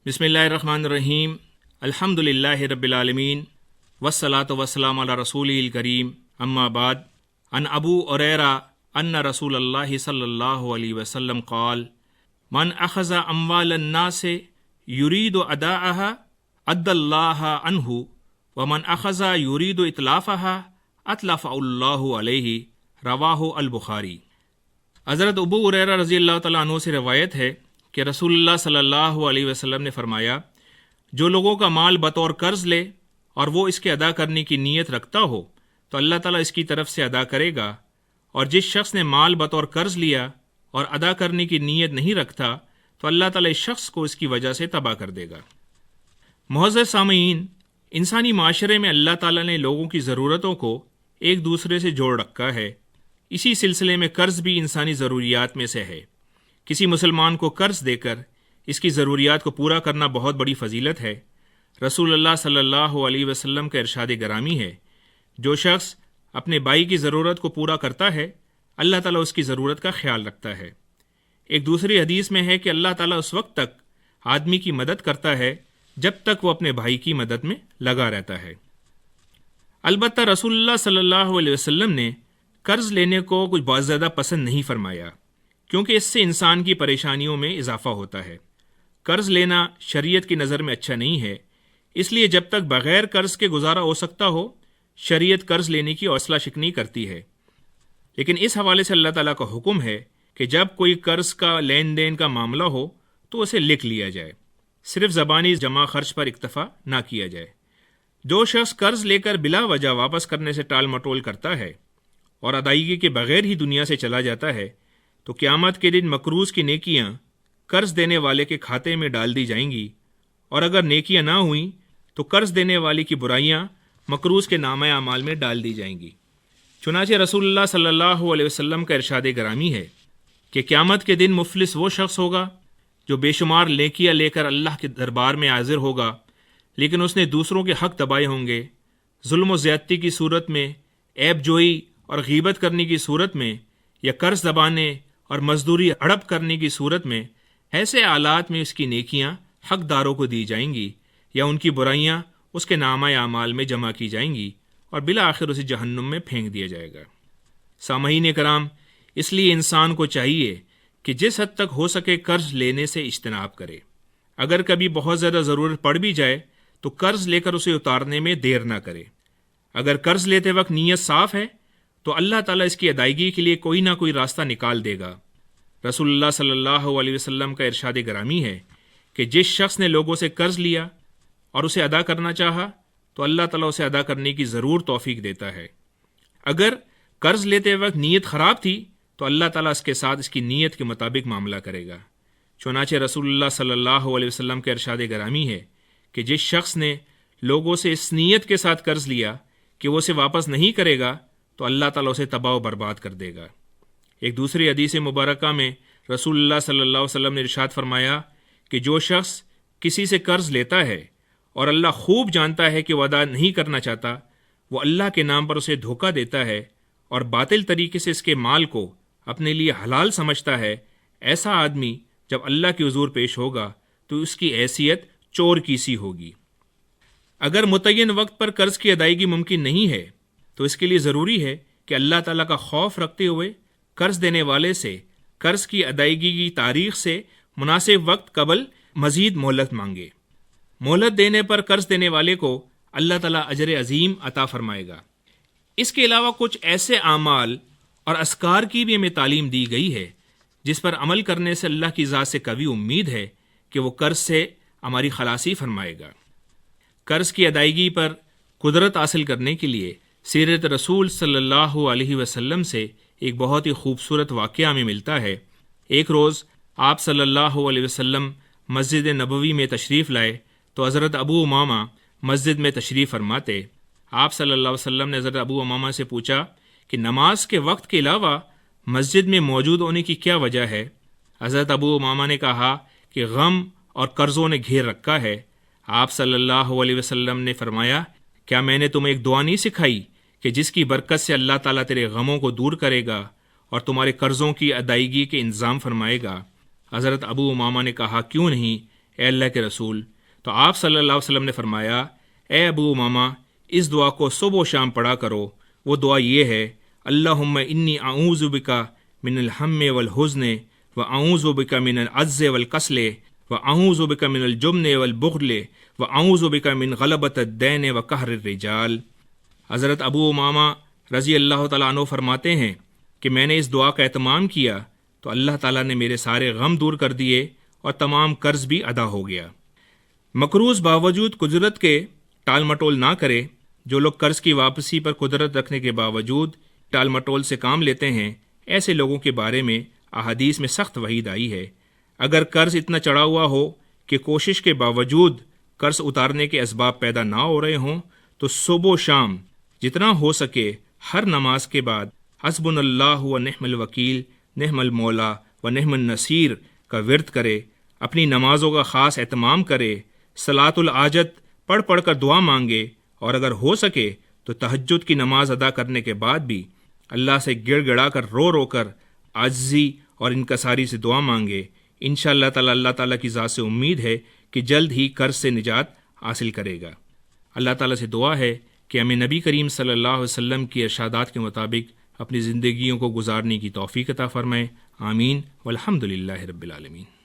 बिस्मिल्लाहिर्रहमानिर्रहीम अल्हम्दुलिल्लाहि रब्बिल आलमीन वस्सलातु वस्सलामु अला रसूलिल करीम अम्मा बाद अन अबू हुरैरा अन्ना रसूलल्लाहि सल्लल्लाहु अलैहि वसल्लम क़ाल मन अख़ज़ अम्वालन नास युरीदु अदाअहा अद्दल्लाहु अन्हु व मन अख़ज़ युरीदु इतलाफ़हा अतलफ़अल्लाहु अलैहि रवाहु अल बुखारी। हज़रत अबू हुरैरा रज़ियल्लाहु तआला अन्हु से रिवायत है कि रसूलुल्लाह सल्लल्लाहु अलैहि वसल्लम ने फरमाया, जो लोगों का माल बतौर कर्ज ले और वो इसके अदा करने की नीयत रखता हो तो अल्लाह ताला इसकी तरफ से अदा करेगा, और जिस शख्स ने माल बतौर कर्ज लिया और अदा करने की नीयत नहीं रखता तो अल्लाह ताला इस शख्स को इसकी वजह से तबाह कर देगा। मुअज़्ज़ज़ सामईन, इंसानी माशरे में अल्लाह ताला ने लोगों की ज़रूरतों को एक दूसरे से जोड़ रखा है। इसी सिलसिले में कर्ज भी इंसानी ज़रूरियात में से है। किसी मुसलमान को कर्ज देकर इसकी ज़रूरियात को पूरा करना बहुत बड़ी फजीलत है। रसूलुल्लाह सल्लल्लाहु अलैहि वसल्लम का इरशाद गरामी है, जो शख्स अपने भाई की ज़रूरत को पूरा करता है अल्लाह ताला उसकी ज़रूरत का ख्याल रखता है। एक दूसरी हदीस में है कि अल्लाह ताला उस वक्त तक आदमी की मदद करता है जब तक वो अपने भाई की मदद में लगा रहता है। अलबत्ता रसूलुल्लाह सल्लल्लाहु अलैहि वसल्लम ने कर्ज लेने को कुछ बहुत ज़्यादा पसंद नहीं फरमाया, क्योंकि इससे इंसान की परेशानियों में इजाफा होता है। कर्ज लेना शरीयत की नज़र में अच्छा नहीं है, इसलिए जब तक बग़ैर कर्ज के गुजारा हो सकता हो, शरीयत कर्ज लेने की हौसला शिकनी करती है। लेकिन इस हवाले से अल्लाह ताला का हुक्म है कि जब कोई कर्ज का लेन देन का मामला हो तो उसे लिख लिया जाए, सिर्फ ज़बानी जमा खर्च पर इक्तफ़ा ना किया जाए। जो शख्स कर्ज लेकर बिला वजह वापस करने से टाल मटोल करता है और अदायगी के बगैर ही दुनिया से चला जाता है तो क़यामत के दिन मकरूज़ की नेकियां कर्ज देने वाले के खाते में डाल दी जाएंगी, और अगर नेकियां ना हुई तो कर्ज देने वाले की बुराइयां मकरूज़ के नामे अमाल में डाल दी जाएंगी। चुनांचे रसूलुल्लाह सल्लल्लाहु अलैहि वसल्लम का इरशाद गरामी है कि क़यामत के दिन मुफलिस वो शख्स होगा जो बेशुमार नेकियां लेकर अल्लाह के दरबार में हाजिर होगा, लेकिन उसने दूसरों के हक़ दबाए होंगे, जुल्म व ज़्यादती की सूरत में, ऐब जोई और गीबत करने की सूरत में, या कर्ज दबाने और मजदूरी हड़प करने की सूरत में। ऐसे हालात में उसकी नेकियां हकदारों को दी जाएंगी या उनकी बुराइयां उसके नामा अमाल में जमा की जाएंगी और बिला आखिर उसे जहन्नुम में फेंक दिया जाएगा। सामईन कराम, इसलिए इंसान को चाहिए कि जिस हद तक हो सके कर्ज लेने से इज्तनाब करे। अगर कभी बहुत ज़्यादा ज़रूरत पड़ भी जाए तो कर्ज लेकर उसे उतारने में देर ना करे। अगर कर्ज लेते वक्त नीयत साफ़ है तो अल्लाह ताला इसकी अदायगी के लिए कोई ना कोई रास्ता निकाल देगा। रसूलुल्लाह सल्लल्लाहु अलैहि वसल्लम का इरशाद गरामी है कि जिस शख्स ने लोगों से कर्ज लिया और उसे अदा करना चाहा तो अल्लाह ताला उसे अदा करने की ज़रूर तौफीक देता है। अगर कर्ज लेते वक्त नीयत ख़राब थी तो अल्लाह ताला इसके साथ इसकी नीयत के मुताबिक मामला करेगा। चुनांचे रसूलुल्लाह सल्लल्लाहु अलैहि वसल्लम का इरशाद गरामी है कि जिस शख्स ने लोगों से इस नीयत के साथ कर्ज लिया कि वो उसे वापस नहीं करेगा तो अल्लाह ताला उसे तबाह व बर्बाद कर देगा। एक दूसरी हदीस मुबारका में रसूलुल्लाह सल्लल्लाहु अलैहि वसल्लम ने इरशाद फरमाया कि जो शख्स किसी से कर्ज लेता है और अल्लाह खूब जानता है कि वह अदा नहीं करना चाहता, वो अल्लाह के नाम पर उसे धोखा देता है और बातिल तरीके से इसके माल को अपने लिए हलाल समझता है, ऐसा आदमी जब अल्लाह के हुजूर पेश होगा तो उसकी हैसियत चोर की सी होगी। अगर मुतय्यन वक्त पर कर्ज की अदायगी मुमकिन नहीं है तो इसके लिए ज़रूरी है कि अल्लाह ताला का खौफ रखते हुए कर्ज देने वाले से कर्ज की अदायगी की तारीख से मुनासिब वक्त कबल मजीद मोहलत मांगे। मोहलत देने पर कर्ज देने वाले को अल्लाह ताला अजर अजीम अता फरमाएगा। इसके अलावा कुछ ऐसे आमाल और अस्कार की भी हमें तालीम दी गई है जिस पर अमल करने से अल्लाह की ज़ात से कभी उम्मीद है कि वो कर्ज से हमारी खलासी फरमाएगा। कर्ज की अदायगी पर कुदरत हासिल करने के लिए सीरत रसूल सल्लल्लाहु अलैहि वसल्लम से एक बहुत ही खूबसूरत वाक़या में मिलता है। एक रोज़ आप सल्लल्लाहु अलैहि वसल्लम मस्जिद नबवी में तशरीफ़ लाए तो हज़रत अबू उमामा मस्जिद में तशरीफ़ फरमाते। आप सल्लल्लाहु अलैहि वसल्लम ने हज़रत अबू उमामा से पूछा कि नमाज के वक्त के अलावा मस्जिद में मौजूद होने की क्या वजह है। हज़रत अबू उमामा ने कहा कि गम और कर्ज़ों ने घेर रखा है। आप सल्लल्लाहु अलैहि वसल्लम ने फरमाया, क्या मैंने तुम्हें एक दुआ नहीं सिखाई कि जिसकी बरकत से अल्लाह ताला तेरे गमों को दूर करेगा और तुम्हारे कर्ज़ों की अदायगी के इंतज़ाम फरमाएगा। हज़रत अबू उमामा ने कहा, क्यों नहीं اے اللہ کے رسول، تو آپ صلی اللہ علیہ وسلم نے فرمایا، اے ابو امامہ، اس دعا کو صبح و شام پڑھا کرو۔ وہ دعا یہ ہے، اللہم انی اعوذ بک من الہم والحزن واعوذ بک من العجز والکسل واعوذ بک من الجبن والبخل واعوذ بک من غلبۃ الدین وقہر الرجال۔ حضرت ابو امامہ رضی اللہ تعالیٰ عنہ فرماتے ہیں کہ میں نے اس دعا کا اہتمام کیا تو اللہ تعالیٰ نے میرے سارے غم دور کر دیے اور تمام قرض بھی ادا ہو گیا۔ مقروض باوجود قدرت کے ٹال مٹول نہ کرے۔ جو لوگ قرض کی واپسی پر قدرت رکھنے کے باوجود ٹال مٹول سے کام لیتے ہیں، ایسے لوگوں کے بارے میں احادیث میں سخت وعید آئی ہے۔ اگر قرض اتنا چڑھا ہوا ہو کہ کوشش کے باوجود قرض اتارنے کے اسباب پیدا نہ ہو رہے ہوں تو صبح و شام جتنا ہو سکے ہر نماز کے بعد حسبنا اللہ و نعم الوکیل، نعم المولا و نعم النصیر کا ورد کرے، اپنی نمازوں کا خاص اہتمام کرے، صلاۃ الحاجت پڑھ پڑھ کر دعا مانگے، اور اگر ہو سکے تو تہجد کی نماز ادا کرنے کے بعد بھی اللہ سے گڑ گڑا کر رو رو کر عاجزی اور انکساری سے دعا مانگے۔ انشاءاللہ تعالی اللہ تعالیٰ کی ذات سے امید ہے کہ جلد ہی قرض سے نجات حاصل کرے گا۔ اللہ تعالیٰ سے دعا ہے کہ ہمیں نبی کریم صلی اللہ علیہ وسلم کی ارشادات کے مطابق اپنی زندگیوں کو گزارنے کی توفیق عطا فرمائے۔ آمین والحمد للہ رب العالمین۔